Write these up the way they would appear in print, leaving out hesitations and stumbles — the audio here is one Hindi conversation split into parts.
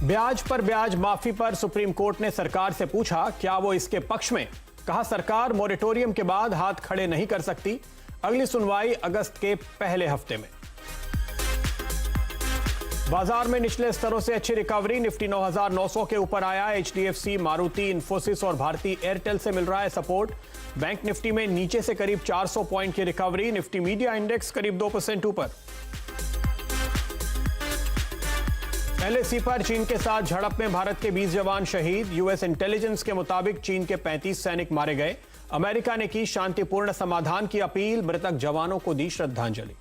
ब्याज पर ब्याज माफी पर सुप्रीम कोर्ट ने सरकार से पूछा क्या वो इसके पक्ष में। कहा सरकार मोरेटोरियम के बाद हाथ खड़े नहीं कर सकती। अगली सुनवाई अगस्त के पहले हफ्ते में। बाजार में निचले स्तरों से अच्छी रिकवरी। निफ्टी 9,900 के ऊपर आया। एचडीएफसी, मारुति, इंफोसिस और भारती एयरटेल से मिल रहा है सपोर्ट। बैंक निफ्टी में नीचे से करीब 400 पॉइंट की रिकवरी। निफ्टी मीडिया इंडेक्स करीब 2% ऊपर। एलएसी पर चीन के साथ झड़प में भारत के 20 जवान शहीद। यूएस इंटेलिजेंस के मुताबिक चीन के 35 सैनिक मारे गए। अमेरिका ने की शांतिपूर्ण समाधान की अपील। मृतक जवानों को दी श्रद्धांजलि।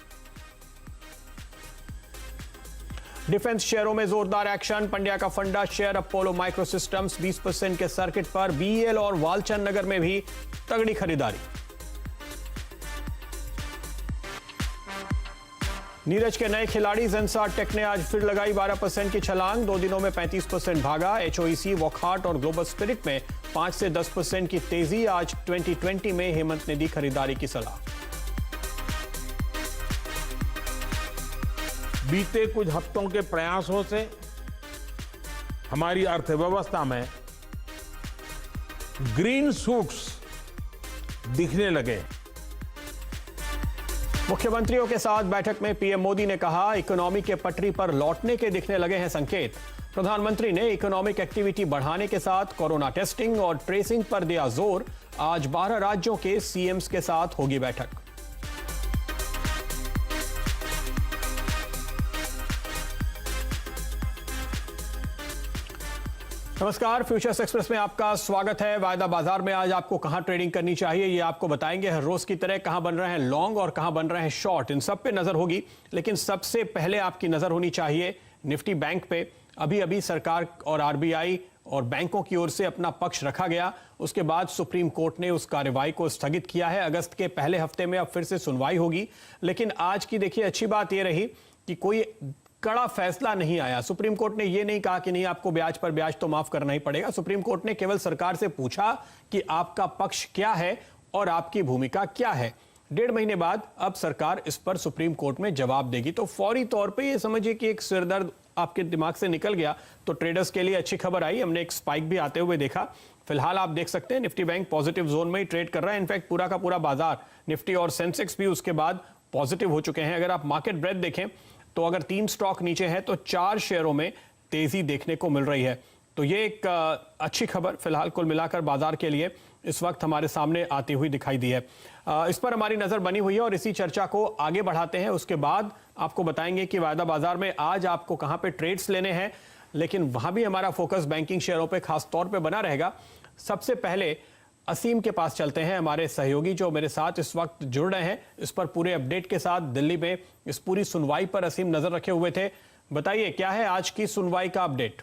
डिफेंस शेयरों में जोरदार एक्शन। पंड्या का फंडा शेयर अपोलो माइक्रो सिस्टम्स 20% के सर्किट पर। बीईएल और वालचंद नगर में भी तगड़ी खरीदारी। नीरज के नए खिलाड़ी जेंसार टेक ने आज फिर लगाई 12% की छलांग। 2 दिनों में 35% भागा। एचओईसी, वॉकहार्ट और ग्लोबल स्पिरिट में 5 से 10% की तेजी। आज 2020 में हेमंत ने दी खरीदारी की सलाह। बीते कुछ हफ्तों के प्रयासों से हमारी अर्थव्यवस्था में ग्रीन शूट्स दिखने लगे। मुख्यमंत्रियों के साथ बैठक में पीएम मोदी ने कहा इकोनॉमी के पटरी पर लौटने के दिखने लगे हैं संकेत। प्रधानमंत्री ने इकोनॉमिक एक्टिविटी बढ़ाने के साथ कोरोना टेस्टिंग और ट्रेसिंग पर दिया जोर। आज 12 राज्यों के सीएम्स के साथ होगी बैठक। नमस्कार, फ्यूचर्स एक्सप्रेस में आपका स्वागत है। वायदा बाजार में आज आपको कहां ट्रेडिंग करनी चाहिए ये आपको बताएंगे। हर रोज की तरह कहां बन रहे हैं लॉन्ग और कहां बन रहे हैं शॉर्ट, इन सब पे नजर होगी। लेकिन सबसे पहले आपकी नजर होनी चाहिए निफ्टी बैंक पे। अभी अभी सरकार और आरबीआई और बैंकों की ओर से अपना पक्ष रखा गया। उसके बाद सुप्रीम कोर्ट ने उस कार्रवाई को स्थगित किया है। अगस्त के पहले हफ्ते में अब फिर से सुनवाई होगी। लेकिन आज की देखिए अच्छी बात यह रही कि कोई कड़ा फैसला नहीं आया। सुप्रीम कोर्ट ने यह नहीं कहा कि नहीं आपको ब्याज पर ब्याज तो माफ करना ही पड़ेगा। सुप्रीम कोर्ट ने केवल सरकार से पूछा कि आपका पक्ष क्या है और आपकी भूमिका क्या है। 1.5 महीने बाद अब सरकार इस पर सुप्रीम कोर्ट में जवाब देगी। तो फौरी तौर पे ये समझिए कि एक सिरदर्द आपके दिमाग से निकल गया। तो ट्रेडर्स के लिए अच्छी खबर आई। हमने एक स्पाइक भी आते हुए देखा। फिलहाल आप देख सकते हैं निफ्टी बैंक पॉजिटिव जोन में ही ट्रेड कर रहा है। इनफैक्ट पूरा का पूरा बाजार, निफ्टी और सेंसेक्स भी उसके बाद पॉजिटिव हो चुके हैं। अगर आप मार्केट ब्रेथ देखें तो अगर 3 स्टॉक नीचे हैं तो 4 शेयरों में तेजी देखने को मिल रही है। तो ये एक अच्छी खबर फिलहाल कुल मिलाकर बाजार के लिए इस वक्त हमारे सामने आती हुई दिखाई दी है। इस पर हमारी नजर बनी हुई है और इसी चर्चा को आगे बढ़ाते हैं। उसके बाद आपको बताएंगे कि वायदा बाजार में आज आपको कहां पे ट्रेड्स लेने हैं। लेकिन वहां भी हमारा फोकस बैंकिंग शेयरों पे खास तौर पे बना रहेगा। सबसे पहले असीम के पास चलते हैं, हमारे सहयोगी जो मेरे साथ इस वक्त जुड़ रहे हैं इस पर पूरे अपडेट के साथ। दिल्ली में इस पूरी सुनवाई पर असीम नजर रखे हुए थे। बताइए क्या है आज की सुनवाई का अपडेट।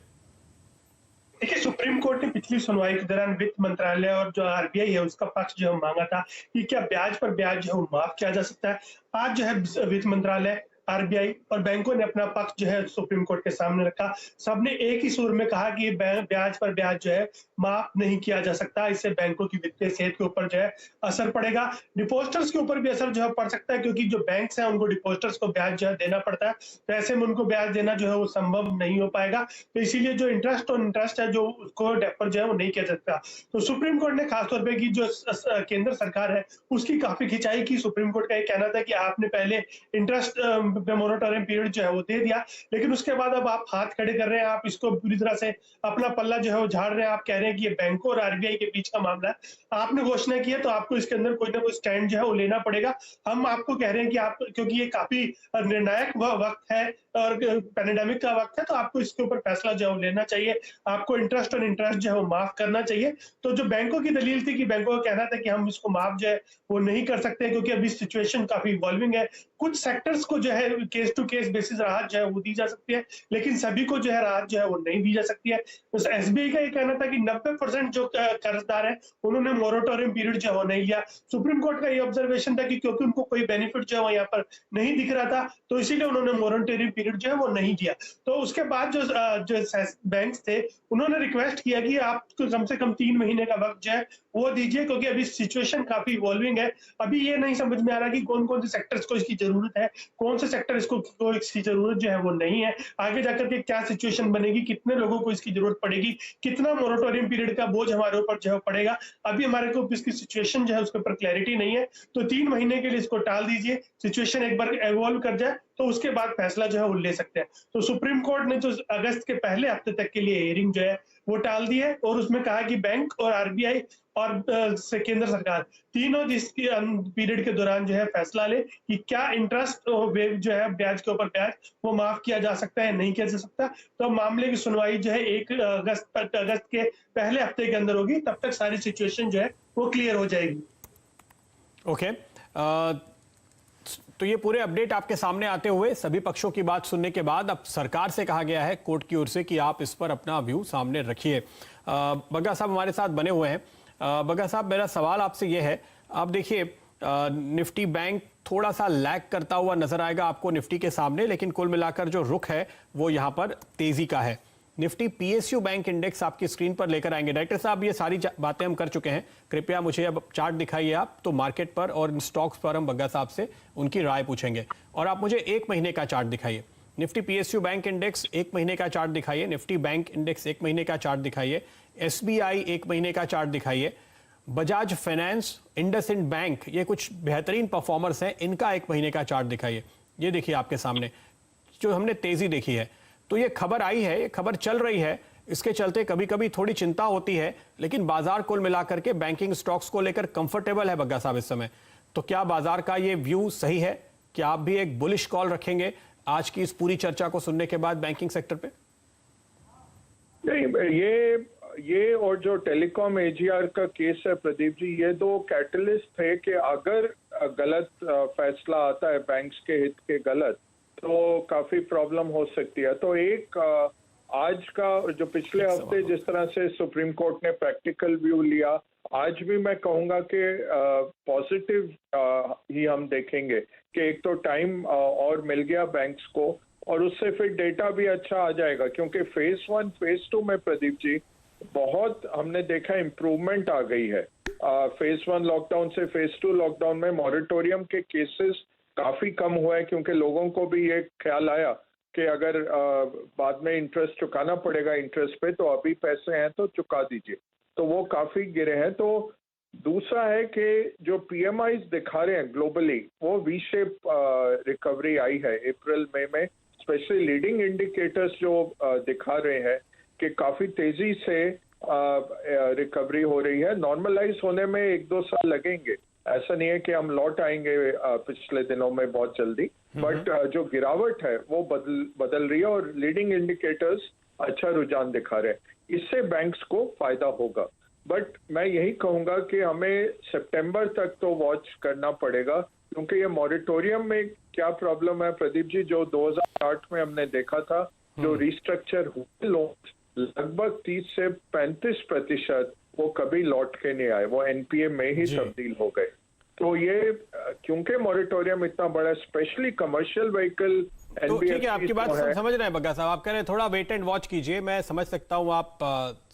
देखिए, सुप्रीम कोर्ट ने पिछली सुनवाई के दौरान वित्त मंत्रालय और जो आरबीआई है उसका पक्ष जो मांगा था कि क्या ब्याज पर ब्याज जो है माफ किया जा सकता है। आज जो है वित्त मंत्रालय, आरबीआई और बैंकों ने अपना पक्ष जो है सुप्रीम कोर्ट के सामने रखा। सबने एक ही सुर में कहा कि ब्याज पर ब्याज जो है माफ नहीं किया जा सकता। इससे बैंकों की वित्तीय सेहत के ऊपर जो है असर पड़ेगा। डिपॉजिटर्स के ऊपर भी असर जो है पड़ सकता है, क्योंकि जो बैंक्स हैं उनको डिपॉजिटर्स को ब्याज जो है देना पड़ता है। तो ऐसे में उनको ब्याज देना जो है वो संभव नहीं हो पाएगा। तो इसीलिए जो इंटरेस्ट है जो उसको डेफर जो है वो नहीं किया जा सकता। तो सुप्रीम कोर्ट ने खासतौर पर की जो केंद्र सरकार है उसकी काफी खिंचाई की। सुप्रीम कोर्ट का ये कहना था कि आपने पहले इंटरेस्ट मोरेटोरियम पीरियड जो है वो दे दिया, लेकिन उसके बाद अब आप हाथ खड़े कर रहे हैं। आप इसको पूरी तरह से अपना पल्ला जो है वो झाड़ रहे हैं। आप कह रहे हैं कि ये बैंकों और आरबीआई के बीच का मामला है। आपने घोषणा की है तो आपको इसके अंदर कोई ना कोई स्टैंड जो है वो लेना पड़ेगा। हम आपको कह रहे हैं कि आप, क्योंकि ये काफी निर्णायक वक्त है और पैंडेमिक का वक्त है, तो आपको इसके ऊपर फैसला जो है वो लेना चाहिए। आपको इंटरेस्ट जो है वो माफ करना चाहिए। तो जो बैंकों की दलील थी कि बैंकों का कहना था कि हम इसको माफ जो है वो नहीं कर सकते क्योंकि अभी सिचुएशन काफी इवॉल्विंग है। कुछ सेक्टर्स को जो है केस टू केस बेसिस राहत जो है वो दी जा सकती है, लेकिन सभी को जो है राहत जो है वो नहीं दी जा सकती है। तो एसबीआई का ये कहना था कि 90% जो कर्जदार है उन्होंने मोरेटोरियम पीरियड जो है वो नहीं लिया। सुप्रीम कोर्ट का ये ऑब्जर्वेशन था कि क्योंकि उनको कोई बेनिफिट जो है वो यहाँ पर नहीं दिख रहा था तो इसीलिए उन्होंने मोरेटोरियम पीरियड जो है वो नहीं दिया। तो उसके बाद जो बैंक्स थे उन्होंने रिक्वेस्ट किया कि आपको कम से कम 3 महीने का वक्त जो है वो दीजिए, क्योंकि अभी सिचुएशन काफी इवॉल्विंग है। अभी ये नहीं समझ में आ रहा कि कौन कौन से सेक्टर्स को इसकी जरूरत है, कौन से सेक्टर को इसकी जरूरत जो है वो नहीं है। आगे जाकर के क्या सिचुएशन बनेगी, कितने लोगों को इसकी जरूरत पड़ेगी, कितना मोरेटोरियम पीरियड का बोझ हमारे ऊपर जो है पड़ेगा, अभी हमारे को इसकी सिचुएशन जो है उसके ऊपर क्लैरिटी नहीं है। तो 3 महीने के लिए इसको टाल दीजिए, सिचुएशन एक बार एवॉल्व कर जाए तो उसके बाद फैसला जो है वो ले सकते हैं। तो सुप्रीम कोर्ट ने जो अगस्त के पहले हफ्ते तक के लिए हियरिंग जो है वो टाल दी है और उसमें कहा कि बैंक और आरबीआई और केंद्र सरकार तीनों इसकी पीरियड के दौरान जो है फैसला ले कि क्या इंटरेस्ट जो है ब्याज के ऊपर ब्याज वो माफ किया जा सकता है, नहीं किया जा सकता। तो मामले की सुनवाई जो है 1 अगस्त के पहले हफ्ते के अंदर होगी, तब तक सारी सिचुएशन जो है वो क्लियर हो जाएगी। ओके, तो ये पूरे अपडेट आपके सामने आते हुए सभी पक्षों की बात सुनने के बाद अब सरकार से कहा गया है कोर्ट की ओर से कि आप इस पर अपना व्यू सामने रखिए। बग्गा साहब हमारे साथ बने हुए हैं। बग्गा साहब, मेरा सवाल आपसे ये है, आप देखिए निफ्टी बैंक थोड़ा सा लैग करता हुआ नजर आएगा आपको निफ्टी के सामने, लेकिन कुल मिलाकर जो रुख है वो यहाँ पर तेजी का है। निफ्टी पीएसयू बैंक इंडेक्स आपकी स्क्रीन पर लेकर आएंगे। डायरेक्टर साहब, ये सारी बातें हम कर चुके हैं, कृपया मुझे अब चार्ट दिखाइए आप। तो मार्केट पर और स्टॉक्स पर हम बग्गा साहब से उनकी राय पूछेंगे, और आप मुझे 1 महीने का चार्ट दिखाइए। निफ्टी पीएसयू बैंक इंडेक्स 1 महीने का चार्ट दिखाइए, निफ्टी बैंक इंडेक्स 1 महीने का चार्ट दिखाइए, एसबीआई 1 महीने का चार्ट दिखाइए, बजाज फाइनेंस, इंडसइंड बैंक, ये कुछ बेहतरीन परफॉर्मर्स हैं, इनका 1 महीने का चार्ट दिखाइए। ये देखिए आपके सामने जो हमने तेजी देखी है। तो ये खबर आई है, ये खबर चल रही है, इसके चलते कभी कभी थोड़ी चिंता होती है, लेकिन बाजार कुल मिलाकर के बैंकिंग स्टॉक्स को लेकर कंफर्टेबल है बग्गा साहब इस समय। तो क्या बाजार का ये व्यू सही है? क्या आप भी एक बुलिश कॉल रखेंगे आज की इस पूरी चर्चा को सुनने के बाद बैंकिंग सेक्टर पे? नहीं, ये और जो टेलीकॉम एजीआर का केस है प्रदीप जी, ये 2 कैटलिस्ट थे कि अगर गलत फैसला आता है बैंक्स के हित के गलत, तो काफी प्रॉब्लम हो सकती है। तो एक आज का जो पिछले हफ्ते जिस तरह से सुप्रीम कोर्ट ने प्रैक्टिकल व्यू लिया, आज भी मैं कहूंगा कि पॉजिटिव ही हम देखेंगे कि एक तो टाइम और मिल गया बैंक्स को, और उससे फिर डेटा भी अच्छा आ जाएगा, क्योंकि फेज 1 फेज 2 में प्रदीप जी बहुत हमने देखा इम्प्रूवमेंट आ गई है। फेज 1 लॉकडाउन से फेज 2 लॉकडाउन में मॉरेटोरियम के केसेस काफी कम हुआ है, क्योंकि लोगों को भी ये ख्याल आया कि अगर बाद में इंटरेस्ट चुकाना पड़ेगा इंटरेस्ट पे, तो अभी पैसे हैं तो चुका दीजिए, तो वो काफी गिरे हैं। तो दूसरा है कि जो पीएमआईज दिखा रहे हैं ग्लोबली, वो वी शेप रिकवरी आई है अप्रैल मई में। स्पेशली लीडिंग इंडिकेटर्स जो दिखा रहे हैं कि काफी तेजी से रिकवरी हो रही है। नॉर्मलाइज होने में 1-2 साल लगेंगे, ऐसा नहीं है कि हम लौट आएंगे पिछले दिनों में बहुत जल्दी, बट जो गिरावट है वो बदल रही है और लीडिंग इंडिकेटर्स अच्छा रुझान दिखा रहे हैं। इससे बैंक्स को फायदा होगा, बट मैं यही कहूंगा कि हमें सितंबर तक तो वॉच करना पड़ेगा, क्योंकि ये मॉरेटोरियम में क्या प्रॉब्लम है प्रदीप जी, जो 2008 में हमने देखा था, जो रिस्ट्रक्चर हुए लोन लगभग 30 से 35% वो कभी लौट के नहीं आए, वो एनपीए में ही तब्दील हो गए। तो ये क्योंकि मॉरेटोरियम इतना बड़ा, स्पेशली कमर्शियल व्हीकल, तो ठीक है, आपकी बात समझ रहे हैं बग्गा साहब, आप कह रहे हैं थोड़ा वेट एंड वॉच कीजिए। मैं समझ सकता हूं, आप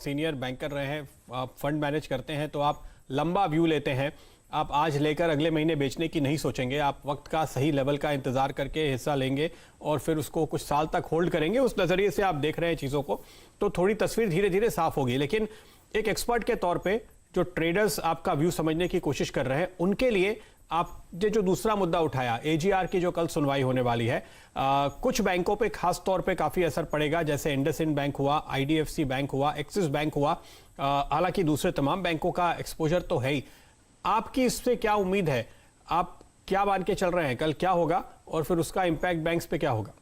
सीनियर बैंकर रहे हैं, आप फंड मैनेज करते हैं, तो आप लंबा व्यू लेते हैं। आप आज लेकर अगले महीने बेचने की नहीं सोचेंगे, आप वक्त का सही लेवल का इंतजार करके हिस्सा लेंगे और फिर उसको कुछ साल तक होल्ड करेंगे। उस नजरिए से आप देख रहे हैं चीजों को, तो थोड़ी तस्वीर धीरे धीरे साफ होगी। लेकिन एक एक्सपर्ट के तौर पे जो ट्रेडर्स आपका व्यू समझने की कोशिश कर रहे हैं, उनके लिए आपने जो दूसरा मुद्दा उठाया, एजीआर की जो कल सुनवाई होने वाली है, कुछ बैंकों पे खास तौर पे काफी असर पड़ेगा, जैसे इंडसइंड बैंक हुआ, आईडीएफसी बैंक हुआ, एक्सिस बैंक हुआ, हालांकि दूसरे तमाम बैंकों का एक्सपोजर तो है ही। आपकी इससे क्या उम्मीद है? आप क्या मान के चल रहे हैं कल क्या होगा और फिर उसका इंपैक्ट बैंक्स पे क्या होगा?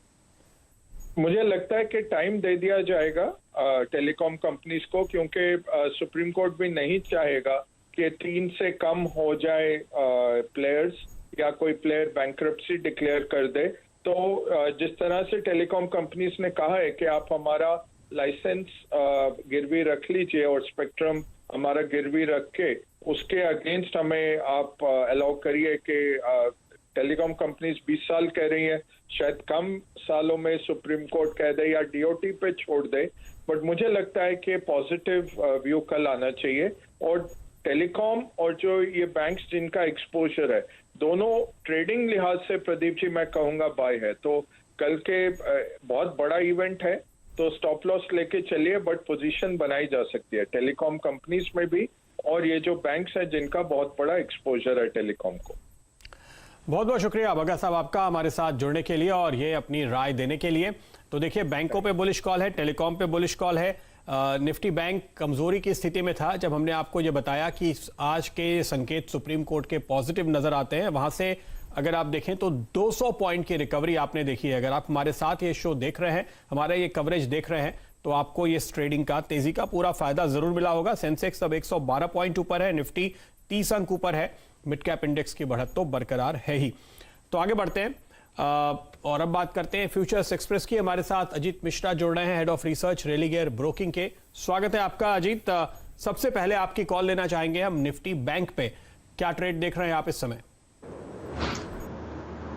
मुझे लगता है कि टाइम दे दिया जाएगा टेलीकॉम कंपनीज को, क्योंकि सुप्रीम कोर्ट भी नहीं चाहेगा कि 3 से कम हो जाए प्लेयर्स, या कोई प्लेयर बैंक्रप्सी डिक्लेयर कर दे। तो जिस तरह से टेलीकॉम कंपनीज ने कहा है कि आप हमारा लाइसेंस गिरवी रख लीजिए और स्पेक्ट्रम हमारा गिरवी रख के उसके अगेंस्ट हमें आप अलाउ करिए कि टेलीकॉम कंपनीज 20 साल कह रही हैं, शायद कम सालों में सुप्रीम कोर्ट कह दे या डीओटी पे छोड़ दे, बट मुझे लगता है कि पॉजिटिव व्यू कल आना चाहिए। और टेलीकॉम और जो ये बैंक्स जिनका एक्सपोजर है, दोनों ट्रेडिंग लिहाज से प्रदीप जी मैं कहूंगा बाय है। तो कल के बहुत बड़ा इवेंट है, तो स्टॉप लॉस लेके चलिए, बट पोजीशन बनाई जा सकती है टेलीकॉम कंपनीज में भी, और ये जो बैंक्स हैं जिनका बहुत बड़ा एक्सपोजर है टेलीकॉम को। बहुत बहुत शुक्रिया भगत साहब आपका हमारे साथ जुड़ने के लिए और ये अपनी राय देने के लिए। तो देखिए, बैंकों पे बुलिश कॉल है, टेलीकॉम पे बुलिश कॉल है। निफ्टी बैंक कमजोरी की स्थिति में था जब हमने आपको ये बताया कि आज के संकेत सुप्रीम कोर्ट के पॉजिटिव नजर आते हैं। वहां से अगर आप देखें तो 200 पॉइंट की रिकवरी आपने देखी है। अगर आप हमारे साथ ये शो देख रहे हैं, हमारा ये कवरेज देख रहे हैं, तो आपको ये ट्रेडिंग का, तेजी का पूरा फायदा जरूर मिला होगा। सेंसेक्स अब 112 पॉइंट ऊपर है, निफ्टी 30 अंक ऊपर है, मिड कैप इंडेक्स की बढ़त तो बरकरार है ही। तो आगे बढ़ते हैं और अब बात करते हैं फ्यूचर्स एक्सप्रेस की। हमारे साथ अजीत मिश्रा जुड़ रहे हैं, head of research Religare broking के। स्वागत है आपका अजीत। सबसे पहले आपकी कॉल लेना चाहेंगे हम निफ्टी बैंक पे, क्या ट्रेड देख रहे हैं आप इस समय?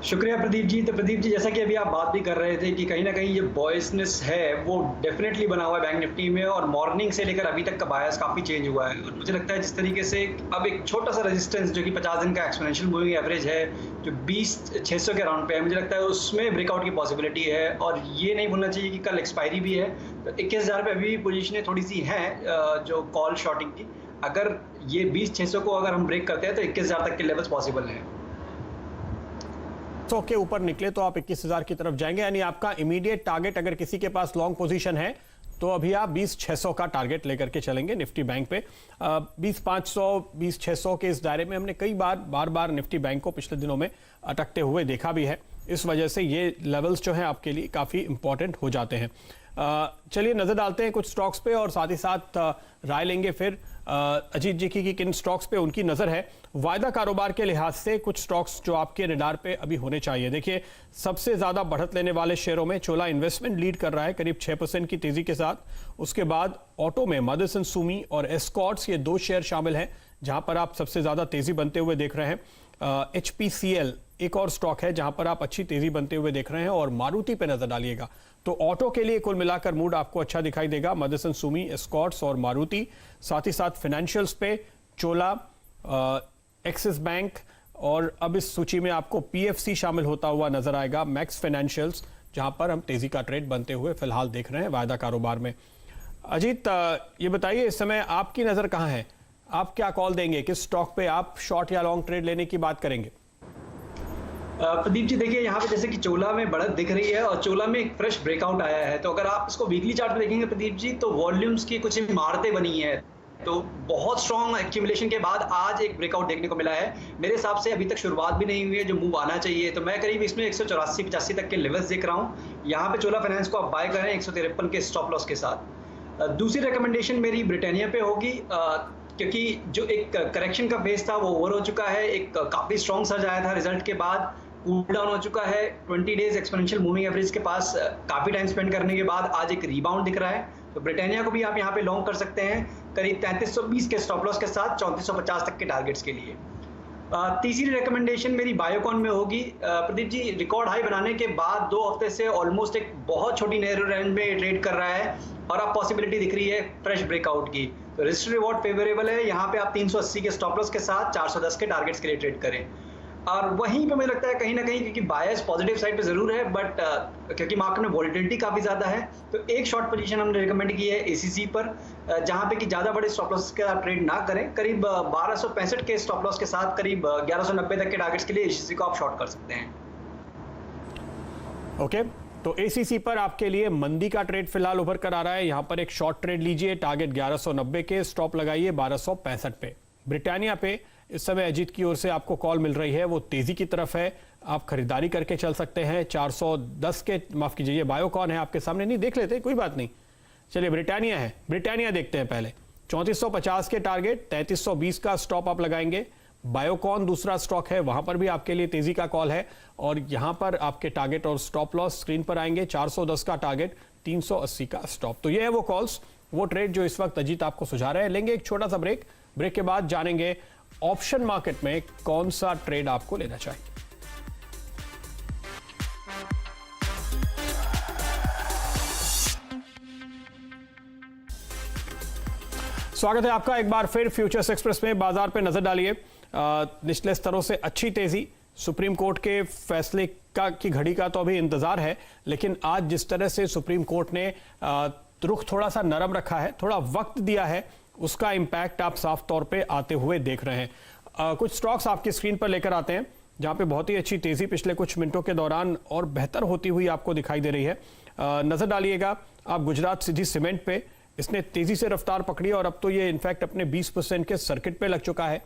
शुक्रिया प्रदीप जी। तो प्रदीप जी, जैसा कि अभी आप बात भी कर रहे थे कि कहीं ना कहीं ये बॉयसनेस है वो डेफिनेटली बना हुआ है बैंक निफ्टी में, और मॉर्निंग से लेकर अभी तक का बायस काफी चेंज हुआ है। और मुझे लगता है जिस तरीके से अब एक छोटा सा रेजिस्टेंस जो कि 50 दिन का एक्सपोनेंशियल मूविंग एवरेज है, जो 20,600 के अराउंड पे है, मुझे लगता है उसमें ब्रेकआउट की पॉसिबिलिटी है। और ये नहीं भूलना चाहिए कि कल एक्सपायरी भी है, तो 21,000 पे अभी भी पोजिशनें थोड़ी सी हैं जो कॉल शॉर्टिंग की। अगर ये 20,600 को अगर हम ब्रेक करते हैं तो 21,000 तक के लेवल्स पॉसिबल हैं। 100 के ऊपर निकले तो आप 21,000 की तरफ जाएंगे, यानी आपका इमीडिएट टारगेट, अगर किसी के पास लॉन्ग पोजीशन है तो अभी आप 20,600 का टारगेट लेकर के चलेंगे निफ्टी बैंक पे। 20,500 20,600 के इस दायरे में हमने कई बार निफ्टी बैंक को पिछले दिनों में अटकते हुए देखा भी है। इस वजह से ये लेवल्स जो हैं आपके लिए काफी इंपॉर्टेंट हो जाते हैं। चलिए नजर डालते हैं कुछ स्टॉक्स पे और साथ ही साथ राय लेंगे फिर अजीत जी की किन स्टॉक्स पे उनकी नजर है। वायदा कारोबार के लिहाज से कुछ स्टॉक्स जो आपके रडार पे अभी होने चाहिए। देखिए, सबसे ज्यादा बढ़त लेने वाले शेयरों में चोला इन्वेस्टमेंट लीड कर रहा है करीब 6% की तेजी के साथ। उसके बाद ऑटो में मदरसन सुमी और एस्कॉर्ट्स, ये 2 शेयर शामिल हैं जहां पर आप सबसे ज्यादा तेजी बनते हुए देख रहे हैं। HPCL एक और स्टॉक है जहां पर आप अच्छी तेजी बनते हुए देख रहे हैं, और मारुति पे नजर डालिएगा तो ऑटो के लिए कुल मिलाकर मूड आपको अच्छा दिखाई देगा। मदरसन सुमी, एस्कॉर्ट्स और मारुति। साथ ही साथ फाइनेंशियल्स पे चोला, एक्सिस बैंक, और अब इस सूची में आपको PFC शामिल होता हुआ नजर आएगा, मैक्स फाइनेंशियल्स, जहां पर हम तेजी का ट्रेड बनते हुए फिलहाल देख रहे हैं वायदा कारोबार में। अजीत, ये बताइए इस समय आपकी नजर कहां है? आप क्या कॉल देंगे? किस स्टॉक पे आप शॉर्ट या लॉन्ग ट्रेड लेने की बात करेंगे? प्रदीप जी, देखिए यहाँ पे जैसे कि चोला में बढ़त दिख रही है और चोला में एक फ्रेश ब्रेकआउट आया है, तो अगर आप इसको वीकली चार्ट पे देखेंगे प्रदीप जी, तो वॉल्यूम्स की कुछ इमारतें बनी है। तो बहुत स्ट्रॉन्ग एक्यूमुलेशन के बाद आज एक ब्रेकआउट देखने को मिला है। मेरे हिसाब से अभी तक शुरुआत भी नहीं हुई है जो मूव आना चाहिए, तो मैं करीब इसमें 184-85 तक के लेवल्स देख रहा हूँ। यहाँ पे चोला फाइनेंस को आप बाय करें 153 के स्टॉप लॉस के साथ। दूसरी रिकमेंडेशन मेरी ब्रिटानिया पे होगी, क्योंकि जो एक करेक्शन का फेज था वो ओवर हो चुका है। एक काफी स्ट्रॉन्ग सर्ज आया था रिजल्ट के बाद, कूल डाउन हो चुका है। 20 डेज एक्सपोनेंशियल मूविंग एवरेज के पास काफी टाइम स्पेंड करने के बाद आज एक रिबाउंड दिख रहा है, तो ब्रिटानिया को भी आप यहाँ पे लॉन्ग कर सकते हैं करीब 3320 के स्टॉप लॉस के साथ 3450 तक के टारगेट्स के लिए। तीसरी रिकमेंडेशन मेरी बायोकॉन में होगी। प्रदीप जी, रिकॉर्ड हाई बनाने के बाद 2 हफ्ते से ऑलमोस्ट एक बहुत छोटी नैरो रेंज में ट्रेड कर रहा है, और अब पॉसिबिलिटी दिख रही है फ्रेश ब्रेकआउट की, तो रिस्क रिवॉर्ड फेवरेबल है। यहाँ पे आप 380 के स्टॉप लॉस के साथ 410 के टारगेट्स के लिए ट्रेड करें। और वहीं पे मुझे लगता है कहीं ना कहीं, क्योंकि बायस पॉजिटिव साइड पे जरूर है, बट क्योंकि मार्केट में वॉलिटिलिटी काफी ज्यादा है, तो एक शॉर्ट पोजीशन हमने रिकमेंड की है ACC पर, जहां पे कि ज्यादा बड़े स्टॉप लॉस के साथ ट्रेड ना करें। करीब 1265 के स्टॉप लॉस के साथ करीब 1190 तक के टारगेट्स के लिए ACC को आप शॉर्ट कर सकते हैं। ओके, तो ACC पर आपके लिए मंदी का ट्रेड फिलहाल उभर कर आ रहा है। यहां पर एक शॉर्ट ट्रेड लीजिए, टारगेट 1190 के, स्टॉप लगाइए 1265 पे। ब्रिटानिया पे इस समय अजीत की ओर से आपको कॉल मिल रही है, वो तेजी की तरफ है, आप खरीदारी करके चल सकते हैं 410 के, माफ कीजिए ये बायोकॉन है आपके सामने, नहीं देख लेते कोई बात नहीं। चलिए ब्रिटानिया है, ब्रिटानिया देखते हैं पहले। 3450 के टारगेट, 3320 का स्टॉप आप लगाएंगे। बायोकॉन दूसरा स्टॉक है, वहां पर भी आपके लिए तेजी का कॉल है, और यहां पर आपके टारगेट और स्टॉप लॉस स्क्रीन पर आएंगे। 410 का टारगेट, 380 का स्टॉप। तो ये है वो कॉल्स, वो ट्रेड जो इस वक्त अजीत आपको सुझा रहे हैं। लेंगे एक छोटा सा ब्रेक, ब्रेक के बाद जानेंगे ऑप्शन मार्केट में कौन सा ट्रेड आपको लेना चाहिए। स्वागत है आपका एक बार फिर फ्यूचर्स एक्सप्रेस में। बाजार पे नजर डालिए, निचले स्तरों से अच्छी तेजी, सुप्रीम कोर्ट के फैसले की घड़ी का तो अभी इंतजार है, लेकिन आज जिस तरह से सुप्रीम कोर्ट ने रुख थोड़ा सा नरम रखा है, थोड़ा वक्त दिया है, उसका इंपैक्ट आप साफ तौर पे आते हुए देख रहे हैं। कुछ स्टॉक्स आपकी स्क्रीन पर लेकर आते हैं जहां पे बहुत ही अच्छी तेजी पिछले कुछ मिनटों के दौरान और बेहतर होती हुई आपको दिखाई दे रही है। नजर डालिएगा आप गुजरात सिटी सीमेंट पे, इसने तेजी से रफ्तार पकड़ी और अब तो ये इनफैक्ट अपने 20% के सर्किट पे लग चुका है।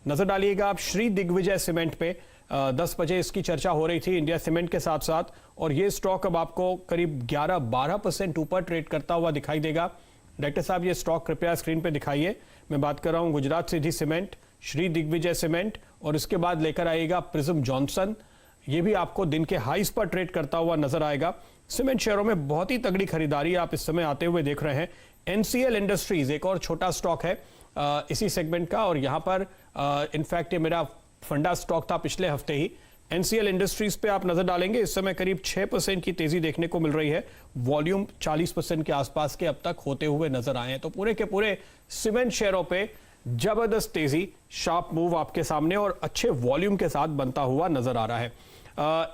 नजर डालिएगा आप श्री दिग्विजय सीमेंट पे, 10 बजे इसकी चर्चा हो रही थी इंडिया सीमेंट के साथ साथ, और ये स्टॉक अब आपको करीब 11-12% ऊपर ट्रेड करता हुआ दिखाई देगा। डायरेक्टर साहब ये स्टॉक कृपया स्क्रीन पे दिखाइए। मैं बात कर रहा हूं Gujarat city cement, Shri Digvijay cement, और इसके बाद लेकर आएगा प्रिज्म जॉनसन। ये भी आपको दिन के हाईस पर ट्रेड करता हुआ नजर आएगा। सीमेंट शेयरों में बहुत ही तगड़ी खरीदारी आप इस समय आते हुए देख रहे हैं। एनसीएल इंडस्ट्रीज एक और छोटा स्टॉक है इसी सेगमेंट का, और यहां पर इनफैक्ट ये मेरा फंडा स्टॉक था पिछले हफ्ते ही। एनसीएल इंडस्ट्रीज पे आप नजर डालेंगे, इस समय करीब 6% की तेजी देखने को मिल रही है। वॉल्यूम 40% के आसपास के अब तक होते हुए नजर आए हैं। तो पूरे के पूरे सीमेंट शेयरों पे जबरदस्त तेजी, शार्प मूव आपके सामने और अच्छे वॉल्यूम के साथ बनता हुआ नजर आ रहा है।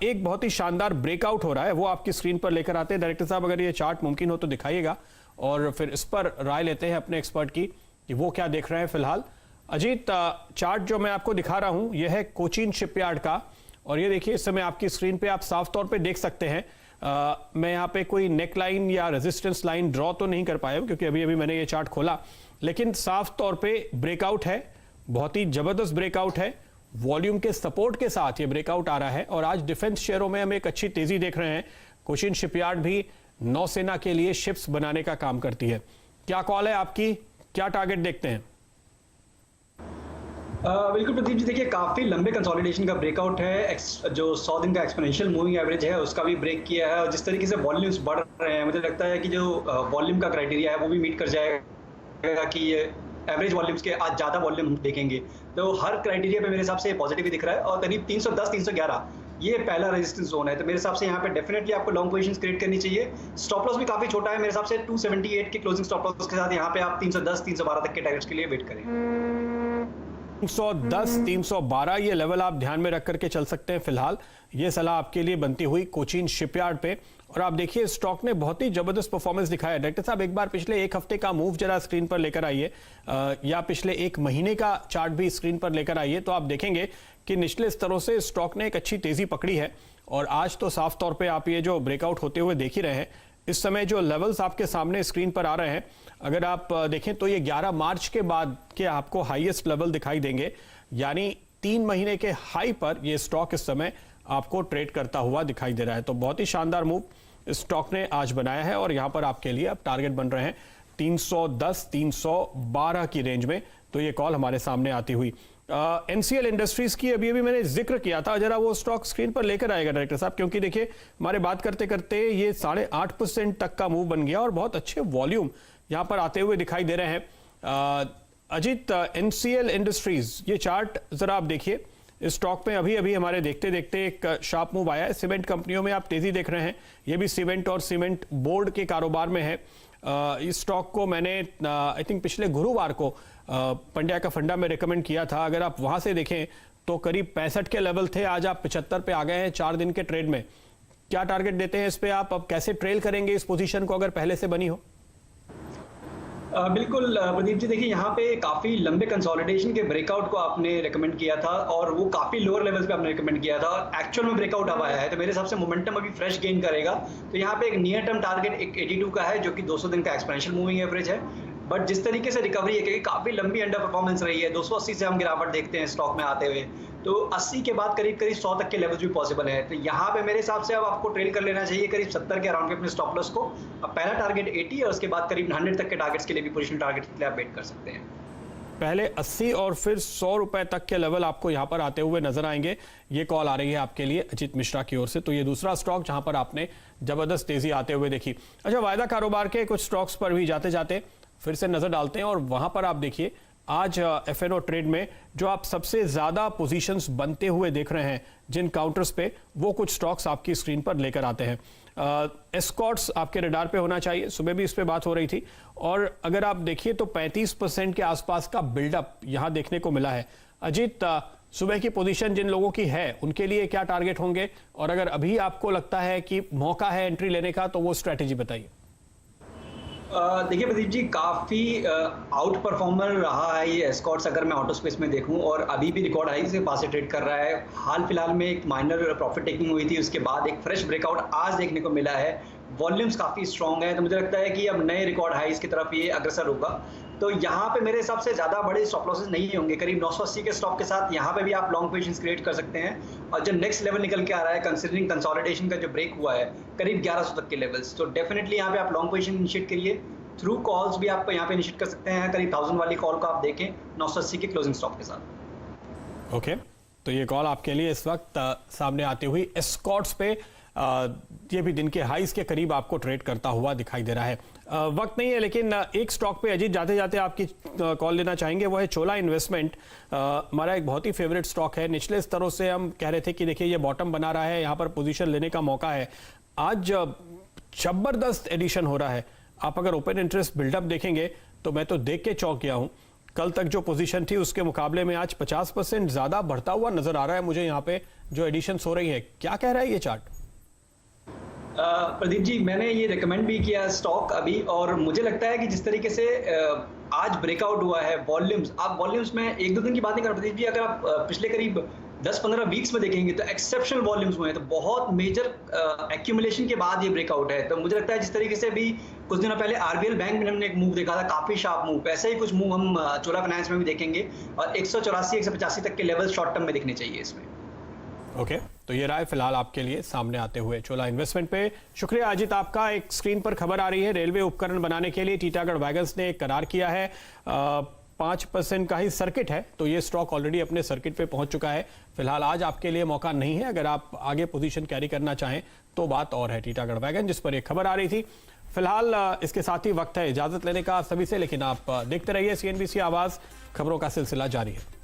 एक बहुत ही शानदार ब्रेकआउट हो रहा है, वो आपकी स्क्रीन पर लेकर आते हैं। डायरेक्टर साहब अगर ये चार्ट मुमकिन हो तो दिखाइएगा और फिर इस पर राय लेते हैं अपने एक्सपर्ट की कि वो क्या देख रहे हैं फिलहाल। अजीत, चार्ट जो मैं आपको दिखा रहा हूं यह है कोचीन शिपयार्ड का, और ये देखिए इस समय आपकी स्क्रीन पे आप साफ तौर पे देख सकते हैं। मैं यहाँ पे कोई नेक लाइन या रेजिस्टेंस लाइन ड्रॉ तो नहीं कर पाया हूं क्योंकि अभी अभी मैंने ये चार्ट खोला, लेकिन साफ तौर पे ब्रेकआउट है, बहुत ही जबरदस्त ब्रेकआउट है। वॉल्यूम के सपोर्ट के साथ ये ब्रेकआउट आ रहा है और आज डिफेंस शेयरों में हम एक अच्छी तेजी देख रहे हैं। कोचीन शिपयार्ड भी नौसेना के लिए शिप्स बनाने का काम करती है। क्या कॉल है आपकी, क्या टारगेट देखते हैं? बिल्कुल प्रदीप जी, देखिए काफी लंबे कंसोलिडेशन का ब्रेकआउट है। जो 100 दिन का एक्सपोनेंशियल मूविंग एवरेज है उसका भी ब्रेक किया है, और जिस तरीके से वॉल्यूम्स बढ़ रहे हैं मुझे लगता है कि जो वॉल्यूम का क्राइटेरिया है वो भी मीट कर जाएगा कि ये एवरेज वॉल्यूम्स के आज ज्यादा वॉल्यूम हम देखेंगे। तो हर क्राइटेरिया पे मेरे हिसाब से पॉजिटिव ही दिख रहा है, और करीब 310-311 ये पहला रेजिस्टेंस जोन है। तो मेरे हिसाब से यहाँ पे डेफिनेटली आपको लॉन्ग पोजीशंस क्रिएट करनी चाहिए। स्टॉप लॉस भी काफी छोटा है मेरे हिसाब से, 278 के क्लोजिंग स्टॉप लॉस के साथ यहाँ पे आप 310-312 तक के टारगेट्स के लिए वेट करें। 310-312 ये लेवल आप ध्यान में रख करके चल सकते हैं फिलहाल। ये सलाह आपके लिए बनती हुई कोचीन शिपयार्ड पे। और आप देखिए स्टॉक ने बहुत ही जबरदस्त परफॉर्मेंस दिखाया। डायरेक्टर साहब एक बार पिछले एक हफ्ते का मूव जरा स्क्रीन पर लेकर आइए, या पिछले एक महीने का चार्ट भी स्क्रीन पर लेकर आइए, तो आप देखेंगे कि निचले स्तरों से स्टॉक ने एक अच्छी तेजी पकड़ी है। और आज तो साफ तौर पे आप ये जो ब्रेकआउट होते हुए देख ही रहे हैं। इस समय जो लेवल्स आपके सामने स्क्रीन पर आ रहे हैं, अगर आप देखें तो ये 11 मार्च के बाद के आपको हाईएस्ट लेवल दिखाई देंगे, यानी 3 महीने के हाई पर ये स्टॉक इस समय आपको ट्रेड करता हुआ दिखाई दे रहा है। तो बहुत ही शानदार मूव स्टॉक ने आज बनाया है, और यहां पर आपके लिए अब टारगेट बन रहे हैं 310-312 की रेंज में। तो ये कॉल हमारे सामने आती हुई। एनसीएल इंडस्ट्रीज की अभी अभी मैंने जिक्र किया था, जरा वो स्टॉक स्क्रीन पर लेकर आएगा डायरेक्टर साहब, क्योंकि देखिए हमारे बात करते करते ये 8.5% तक का मूव बन गया और बहुत अच्छे वॉल्यूम यहां पर आते हुए दिखाई दे रहे हैं। अजीत, एनसीएल इंडस्ट्रीज ये चार्ट जरा आप देखिए, इस स्टॉक में अभी अभी हमारे देखते देखते एक शार्प मूव आया है। सीमेंट कंपनियों में आप तेजी देख रहे हैं, ये भी सीमेंट और सीमेंट बोर्ड के कारोबार में है। इस स्टॉक को मैंने आई थिंक पिछले गुरुवार को पंड्या का फंडा में रिकमेंड किया था। अगर आप वहां से देखें तो करीब 65 के लेवल थे, आज आप 75 पे आ गए हैं 4 दिन के ट्रेड में। क्या टारगेट देते हैं इस पे आप, अब कैसे ट्रेल करेंगे इस पोजीशन को अगर पहले से बनी हो? बिल्कुल प्रदीप जी, देखिए यहाँ पे काफी लंबे कंसोलिडेशन के ब्रेकआउट को आपने रेकमेंड किया था, और वो काफी लोअर लेवल्स पे आपने रेकमेंड किया था। एक्चुअल में ब्रेकआउट अब आया है, तो मेरे हिसाब से मोमेंटम अभी फ्रेश गेन करेगा। तो यहाँ पे एक नियर टर्म टारगेट 82 का है, जो कि 200 दिन का एक्सपोनेंशियल मूविंग एवरेज है। बट जिस तरीके से रिकवरी है, क्योंकि काफी लंबी अंडर परफॉर्मेंस रही है, 280 से हम गिरावट देखते हैं स्टॉक में आते हुए, तो 80 के बाद करीब 100 तक के लेवल्स भी पॉसिबल है। तो यहाँ पे मेरे हिसाब से अब आपको ट्रेल कर लेना चाहिए करीब 70 के अराउंड पे अपने स्टॉप लॉस को। अब पहला टारगेट 80 और उसके बाद करीब 100 तक के टारगेट्स के लिए भी पोजिशनल टारगेट्स के लिए आप वेट कर सकते हैं। पहले 80 और फिर 100 रुपए तक के लेवल आपको यहां पर आते हुए नजर आएंगे। ये कॉल आ रही है आपके लिए अजीत मिश्रा की ओर से। तो ये दूसरा स्टॉक जहां पर आपने जबरदस्त तेजी आते हुए देखी। अच्छा, वायदा कारोबार के कुछ स्टॉक्स पर भी जाते जाते फिर से नजर डालते हैं, और वहां पर आप देखिए आज एफएनओ ट्रेड में जो आप सबसे ज्यादा पोजीशंस बनते हुए देख रहे हैं जिन काउंटर्स पे, वो कुछ स्टॉक्स आपकी स्क्रीन पर लेकर आते हैं। एस्कॉर्ट्स आपके रडार पे होना चाहिए, सुबह भी इस पे बात हो रही थी, और अगर आप देखिए तो 35% के आसपास का बिल्डअप यहां देखने को मिला है। अजीत, सुबह की पोजीशन जिन लोगों की है उनके लिए क्या टारगेट होंगे, और अगर अभी आपको लगता है कि मौका है एंट्री लेने का तो वो स्ट्रेटेजी बताइए। देखिए प्रदीप जी, काफ़ी आउट परफॉर्मर रहा है ये एस्कॉर्ट्स, अगर मैं ऑटो स्पेस में देखूं, और अभी भी रिकॉर्ड हाई से पास से ट्रेड कर रहा है। हाल फिलहाल में एक माइनर प्रॉफिट टेकिंग हुई थी, उसके बाद एक फ्रेश ब्रेकआउट आज देखने को मिला है। वॉल्यूम्स काफ़ी स्ट्रॉन्ग है, तो मुझे लगता है कि अब नए रिकॉर्ड हाइज की तरफ ये अग्रसर होगा। तो यहाँ पे मेरे हिसाब से ज़्यादा बड़े स्टॉप लॉसेस नहीं होंगे। करीब 980 के स्टॉप के साथ यहाँ पे भी आप लॉन्ग पोजीशंस क्रिएट कर सकते हैं। और जो नेक्स्ट लेवल निकल के आ रहा है, कंसिडरिंग कंसोलिडेशन का जो ब्रेक हुआ है करीब 1100 तक के लेवल्स, तो डेफिनेटली यहाँ पे आप लॉन्ग पोजीशन इनिशिएट करिए। थ्रू कॉल्स भी आप यहाँ पे इनिशिएट कर सकते हैं। करीब 1000 वाली कॉल को आप देखें 980 के क्लोजिंग स्टॉप के साथ। ओके, तो ये कॉल आपके लिए इस वक्त सामने आते हुई एस्कॉर्ट्स पे ये भी दिन के हाईज के करीब आपको ट्रेड करता हुआ दिखाई दे रहा है। वक्त नहीं है, लेकिन एक स्टॉक पे अजीत जाते जाते आपकी कॉल लेना चाहेंगे, वो है चोला इन्वेस्टमेंट। हमारा एक बहुत ही फेवरेट स्टॉक है। निचले स्तरों से हम कह रहे थे कि देखिए ये बॉटम बना रहा है, यहाँ पर पोजीशन लेने का मौका है। आज जबरदस्त एडिशन हो रहा है। आप अगर ओपन इंटरेस्ट बिल्डअप देखेंगे तो मैं तो देख के चौंक गया हूं। कल तक जो पोजीशन थी उसके मुकाबले में आज 50% ज्यादा बढ़ता हुआ नजर आ रहा है मुझे यहाँ पे जो एडिशंस हो रही है। क्या कह रहा है ये चार्ट? प्रदीप जी, मैंने ये रिकमेंड भी किया स्टॉक अभी, और मुझे लगता है कि जिस तरीके से आज ब्रेकआउट हुआ है वॉल्यूम्स, आप वॉल्यूम्स में एक दो दिन की बात नहीं कर रहा प्रदीप जी, अगर आप पिछले करीब 10-15 वीक्स में देखेंगे तो एक्सेप्शनल वॉल्यूम्स हुए हैं। तो बहुत मेजर एक्यूमुलेशन के बाद ये ब्रेकआउट है। तो मुझे लगता है जिस तरीके से अभी कुछ दिनों पहले आरबीएल बैंक में हमने एक मूव देखा था, काफी शार्प मूव, ऐसे ही कुछ मूव हम चोला फाइनेंस में भी देखेंगे, और 184-185 तक के लेवल शॉर्ट टर्म में दिखने चाहिए इसमें। ओके, तो ये राय फिलहाल आपके लिए सामने आते हुए चोला इन्वेस्टमेंट पे। शुक्रिया अजीत आपका। एक स्क्रीन पर खबर आ रही है, रेलवे उपकरण बनाने के लिए टीटागढ़ वैगन्स ने एक करार किया है। 5% का ही सर्किट है, तो ये स्टॉक ऑलरेडी अपने सर्किट पे पहुंच चुका है। फिलहाल आज आपके लिए मौका नहीं है, अगर आप आगे पोजीशन कैरी करना चाहें तो बात और है। टीटागढ़ वैगन जिस पर एक खबर आ रही थी। फिलहाल इसके साथ ही वक्त है इजाजत लेने का सभी से, लेकिन आप देखते रहिए CNBC आवाज, खबरों का सिलसिला जारी है।